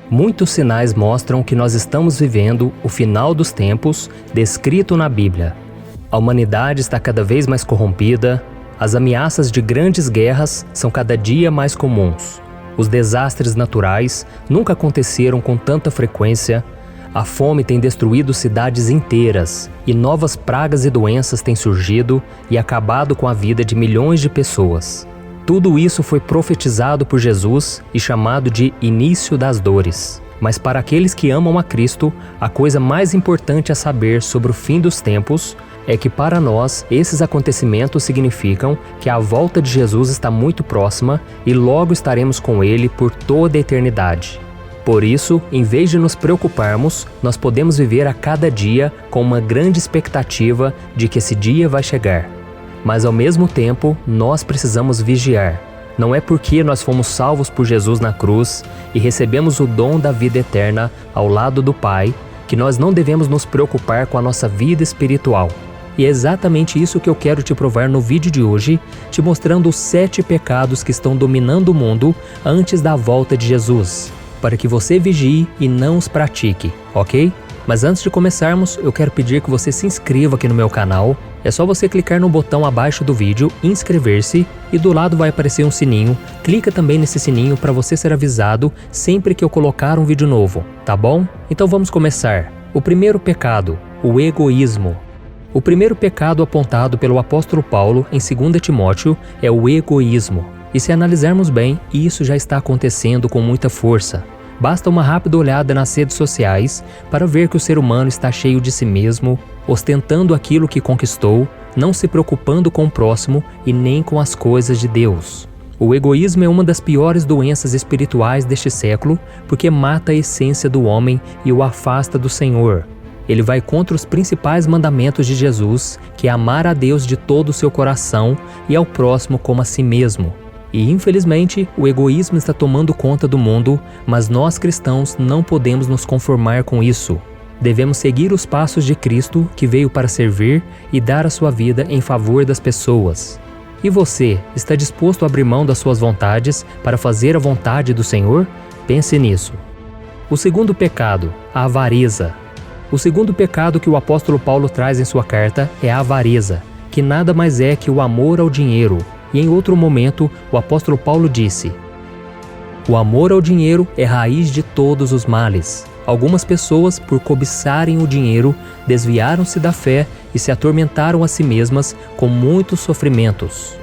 Muitos sinais mostram que nós estamos vivendo o final dos tempos descrito na Bíblia. A humanidade está cada vez mais corrompida, as ameaças de grandes guerras são cada dia mais comuns. Os desastres naturais nunca aconteceram com tanta frequência, a fome tem destruído cidades inteiras e novas pragas e doenças têm surgido e acabado com a vida de milhões de pessoas. Tudo isso foi profetizado por Jesus e chamado de início das dores. Mas para aqueles que amam a Cristo, a coisa mais importante a saber sobre o fim dos tempos é que para nós esses acontecimentos significam que a volta de Jesus está muito próxima e logo estaremos com Ele por toda a eternidade. Por isso, em vez de nos preocuparmos, nós podemos viver a cada dia com uma grande expectativa de que esse dia vai chegar. Mas ao mesmo tempo, nós precisamos vigiar. Não é porque nós fomos salvos por Jesus na cruz e recebemos o dom da vida eterna ao lado do Pai, que nós não devemos nos preocupar com a nossa vida espiritual. E é exatamente isso que eu quero te provar no vídeo de hoje, te mostrando os 7 pecados que estão dominando o mundo antes da volta de Jesus, para que você vigie e não os pratique, ok? Mas antes de começarmos, eu quero pedir que você se inscreva aqui no meu canal. É só você clicar no botão abaixo do vídeo, inscrever-se, e do lado vai aparecer um sininho. Clica também nesse sininho para você ser avisado sempre que eu colocar um vídeo novo, tá bom? Então vamos começar. O primeiro pecado, o egoísmo. O primeiro pecado apontado pelo apóstolo Paulo em 2 Timóteo é o egoísmo. E se analisarmos bem, isso já está acontecendo com muita força. Basta uma rápida olhada nas redes sociais para ver que o ser humano está cheio de si mesmo, ostentando aquilo que conquistou, não se preocupando com o próximo e nem com as coisas de Deus. O egoísmo é uma das piores doenças espirituais deste século porque mata a essência do homem e o afasta do Senhor. Ele vai contra os principais mandamentos de Jesus, que é amar a Deus de todo o seu coração e ao próximo como a si mesmo. E infelizmente, o egoísmo está tomando conta do mundo, mas nós cristãos não podemos nos conformar com isso. Devemos seguir os passos de Cristo, que veio para servir e dar a sua vida em favor das pessoas. E você, está disposto a abrir mão das suas vontades para fazer a vontade do Senhor? Pense nisso. O segundo pecado, a avareza. O segundo pecado que o apóstolo Paulo traz em sua carta é a avareza, que nada mais é que o amor ao dinheiro. E em outro momento, o apóstolo Paulo disse: o amor ao dinheiro é raiz de todos os males. Algumas pessoas, por cobiçarem o dinheiro, desviaram-se da fé e se atormentaram a si mesmas com muitos sofrimentos.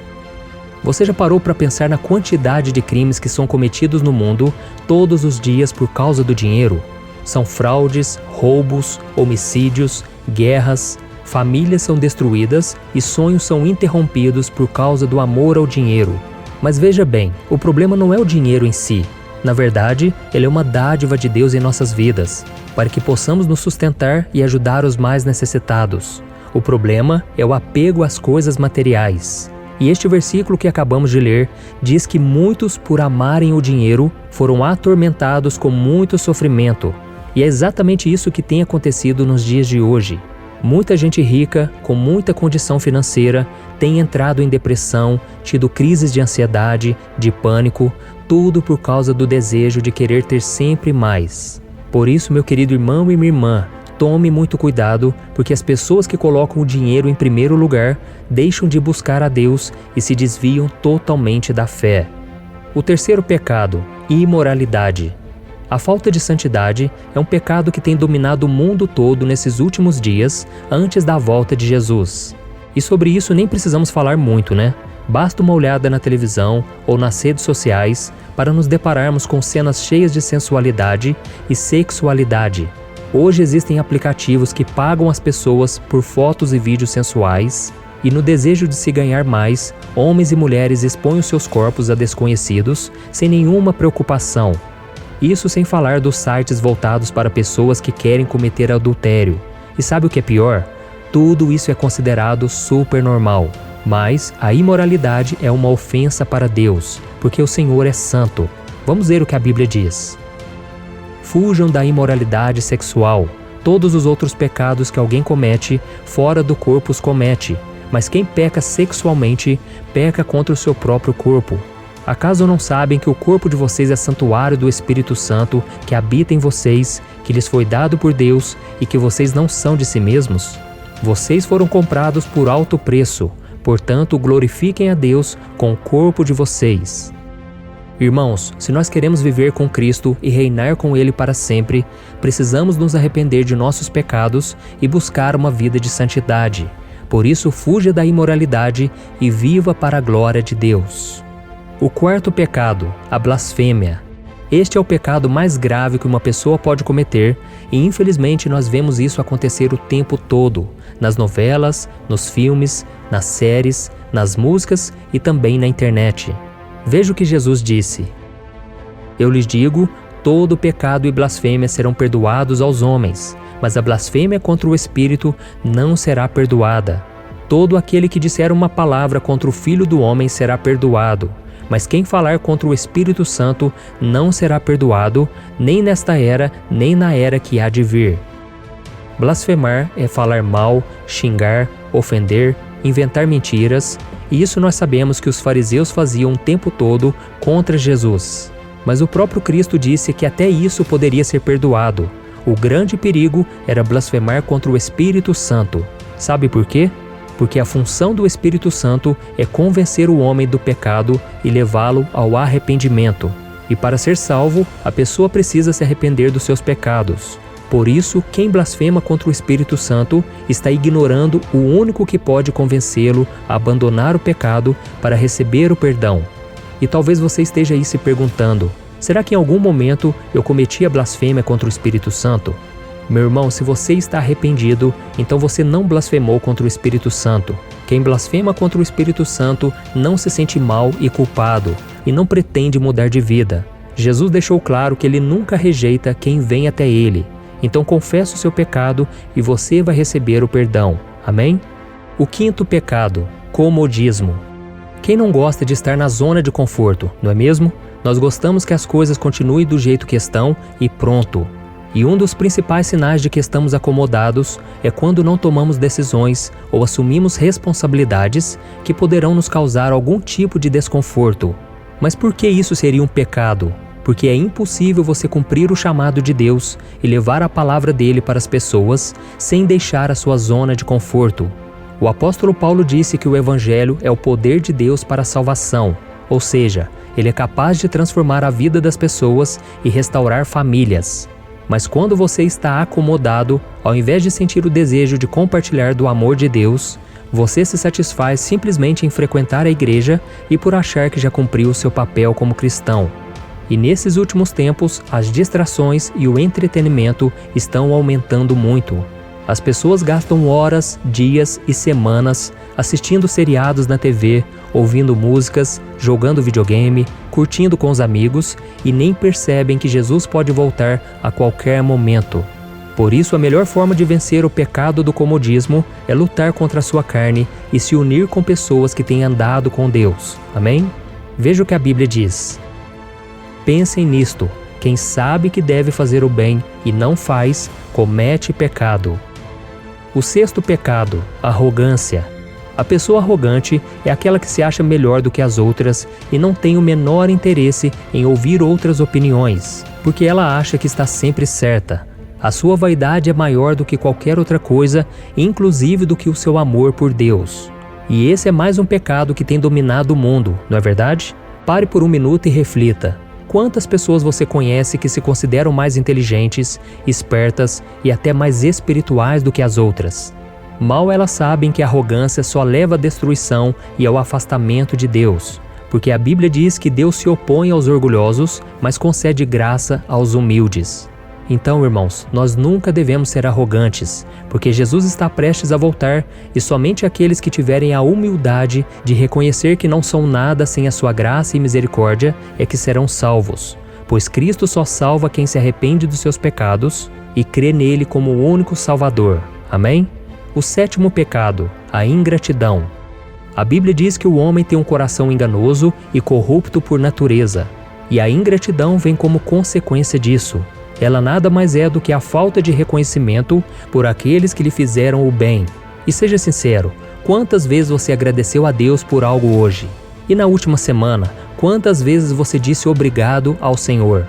Você já parou para pensar na quantidade de crimes que são cometidos no mundo todos os dias por causa do dinheiro? São fraudes, roubos, homicídios, guerras. Famílias são destruídas e sonhos são interrompidos por causa do amor ao dinheiro. Mas veja bem, o problema não é o dinheiro em si. Na verdade, ele é uma dádiva de Deus em nossas vidas, para que possamos nos sustentar e ajudar os mais necessitados. O problema é o apego às coisas materiais. E este versículo que acabamos de ler diz que muitos, por amarem o dinheiro, foram atormentados com muito sofrimento. E é exatamente isso que tem acontecido nos dias de hoje. Muita gente rica, com muita condição financeira, tem entrado em depressão, tido crises de ansiedade, de pânico, tudo por causa do desejo de querer ter sempre mais. Por isso, meu querido irmão e minha irmã, tome muito cuidado, porque as pessoas que colocam o dinheiro em primeiro lugar deixam de buscar a Deus e se desviam totalmente da fé. O terceiro pecado, imoralidade. A falta de santidade é um pecado que tem dominado o mundo todo nesses últimos dias, antes da volta de Jesus. E sobre isso nem precisamos falar muito, né? Basta uma olhada na televisão ou nas redes sociais para nos depararmos com cenas cheias de sensualidade e sexualidade. Hoje existem aplicativos que pagam as pessoas por fotos e vídeos sensuais, e no desejo de se ganhar mais, homens e mulheres expõem os seus corpos a desconhecidos sem nenhuma preocupação. Isso sem falar dos sites voltados para pessoas que querem cometer adultério. E sabe o que é pior? Tudo isso é considerado super normal. Mas a imoralidade é uma ofensa para Deus, porque o Senhor é santo. Vamos ver o que a Bíblia diz. Fujam da imoralidade sexual. Todos os outros pecados que alguém comete, fora do corpo os comete. Mas quem peca sexualmente, peca contra o seu próprio corpo. Acaso não sabem que o corpo de vocês é santuário do Espírito Santo que habita em vocês, que lhes foi dado por Deus e que vocês não são de si mesmos? Vocês foram comprados por alto preço, portanto glorifiquem a Deus com o corpo de vocês. Irmãos, se nós queremos viver com Cristo e reinar com Ele para sempre, precisamos nos arrepender de nossos pecados e buscar uma vida de santidade. Por isso, fuja da imoralidade e viva para a glória de Deus. O quarto pecado, a blasfêmia. Este é o pecado mais grave que uma pessoa pode cometer e infelizmente nós vemos isso acontecer o tempo todo, nas novelas, nos filmes, nas séries, nas músicas e também na internet. Veja o que Jesus disse: Eu lhes digo, todo pecado e blasfêmia serão perdoados aos homens, mas a blasfêmia contra o Espírito não será perdoada. Todo aquele que disser uma palavra contra o Filho do Homem será perdoado, mas quem falar contra o Espírito Santo não será perdoado, nem nesta era, nem na era que há de vir. Blasfemar é falar mal, xingar, ofender, inventar mentiras, e isso nós sabemos que os fariseus faziam o tempo todo contra Jesus. Mas o próprio Cristo disse que até isso poderia ser perdoado. O grande perigo era blasfemar contra o Espírito Santo. Sabe por quê? Porque a função do Espírito Santo é convencer o homem do pecado e levá-lo ao arrependimento. E para ser salvo, a pessoa precisa se arrepender dos seus pecados. Por isso, quem blasfema contra o Espírito Santo está ignorando o único que pode convencê-lo a abandonar o pecado para receber o perdão. E talvez você esteja aí se perguntando: será que em algum momento eu cometi a blasfêmia contra o Espírito Santo? Meu irmão, se você está arrependido, então você não blasfemou contra o Espírito Santo. Quem blasfema contra o Espírito Santo não se sente mal e culpado e não pretende mudar de vida. Jesus deixou claro que Ele nunca rejeita quem vem até Ele. Então confessa o seu pecado e você vai receber o perdão. Amém? O quinto pecado, comodismo. Quem não gosta de estar na zona de conforto, não é mesmo? Nós gostamos que as coisas continuem do jeito que estão e pronto. E um dos principais sinais de que estamos acomodados é quando não tomamos decisões ou assumimos responsabilidades que poderão nos causar algum tipo de desconforto. Mas por que isso seria um pecado? Porque é impossível você cumprir o chamado de Deus e levar a palavra dele para as pessoas sem deixar a sua zona de conforto. O apóstolo Paulo disse que o Evangelho é o poder de Deus para a salvação, ou seja, ele é capaz de transformar a vida das pessoas e restaurar famílias. Mas quando você está acomodado, ao invés de sentir o desejo de compartilhar do amor de Deus, você se satisfaz simplesmente em frequentar a igreja e por achar que já cumpriu o seu papel como cristão. E nesses últimos tempos, as distrações e o entretenimento estão aumentando muito. As pessoas gastam horas, dias e semanas assistindo seriados na TV, ouvindo músicas, jogando videogame, curtindo com os amigos e nem percebem que Jesus pode voltar a qualquer momento. Por isso, a melhor forma de vencer o pecado do comodismo é lutar contra a sua carne e se unir com pessoas que têm andado com Deus. Amém? Veja o que a Bíblia diz. Pensem nisto: quem sabe que deve fazer o bem e não faz, comete pecado. O sexto pecado, arrogância. A pessoa arrogante é aquela que se acha melhor do que as outras e não tem o menor interesse em ouvir outras opiniões, porque ela acha que está sempre certa. A sua vaidade é maior do que qualquer outra coisa, inclusive do que o seu amor por Deus. E esse é mais um pecado que tem dominado o mundo, não é verdade? Pare por um minuto e reflita. Quantas pessoas você conhece que se consideram mais inteligentes, espertas e até mais espirituais do que as outras? Mal elas sabem que a arrogância só leva à destruição e ao afastamento de Deus, porque a Bíblia diz que Deus se opõe aos orgulhosos, mas concede graça aos humildes. Então, irmãos, nós nunca devemos ser arrogantes, porque Jesus está prestes a voltar e somente aqueles que tiverem a humildade de reconhecer que não são nada sem a sua graça e misericórdia é que serão salvos, pois Cristo só salva quem se arrepende dos seus pecados e crê nele como o único Salvador. Amém? O sétimo pecado, a ingratidão. A Bíblia diz que o homem tem um coração enganoso e corrupto por natureza, e a ingratidão vem como consequência disso. Ela nada mais é do que a falta de reconhecimento por aqueles que lhe fizeram o bem. E seja sincero, quantas vezes você agradeceu a Deus por algo hoje? E na última semana, Quantas vezes você disse obrigado ao Senhor?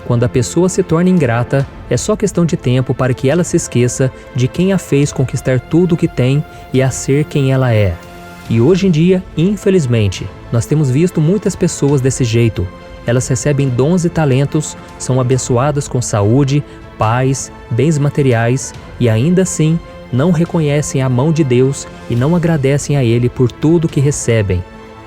Quando a pessoa se torna ingrata, é só questão de tempo para que ela se esqueça de quem a fez conquistar tudo o que tem e a ser quem ela é. E hoje em dia, infelizmente, nós temos visto muitas pessoas desse jeito. Elas recebem dons e talentos, são abençoadas com saúde, paz, bens materiais e ainda assim não reconhecem a mão de Deus e não agradecem a Ele por tudo que recebem.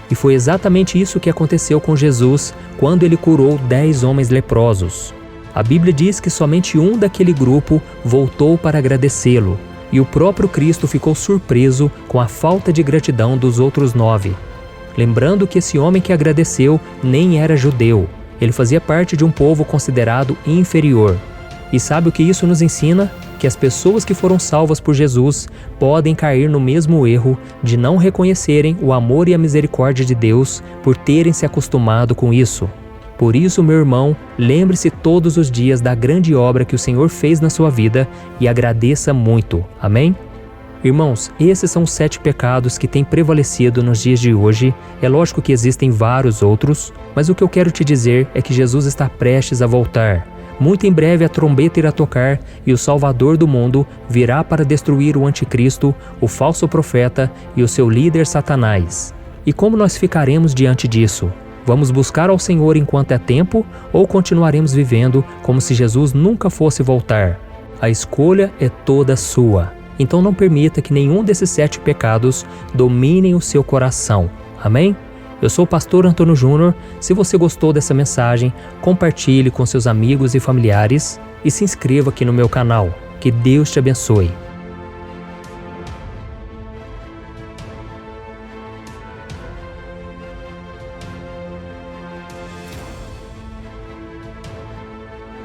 E foi exatamente isso que aconteceu com Jesus quando ele curou 10 homens leprosos. A Bíblia diz que somente um daquele grupo voltou para agradecê-lo, e o próprio Cristo ficou surpreso com a falta de gratidão dos outros 9. Lembrando que esse homem que agradeceu nem era judeu, ele fazia parte de um povo considerado inferior. E sabe o que isso nos ensina? Que as pessoas que foram salvas por Jesus podem cair no mesmo erro de não reconhecerem o amor e a misericórdia de Deus por terem se acostumado com isso. Por isso, meu irmão, lembre-se todos os dias da grande obra que o Senhor fez na sua vida e agradeça muito. Amém? Irmãos, esses são os 7 pecados que têm prevalecido nos dias de hoje. É lógico que existem vários outros, mas o que eu quero te dizer é que Jesus está prestes a voltar. Muito em breve a trombeta irá tocar e o Salvador do mundo virá para destruir o anticristo, o falso profeta e o seu líder Satanás. E como nós ficaremos diante disso? Vamos buscar ao Senhor enquanto é tempo ou continuaremos vivendo como se Jesus nunca fosse voltar? A escolha é toda sua. Então não permita que nenhum desses 7 pecados dominem o seu coração. Amém? Eu sou o pastor Antônio Júnior. Se você gostou dessa mensagem, compartilhe com seus amigos e familiares e se inscreva aqui no meu canal. Que Deus te abençoe.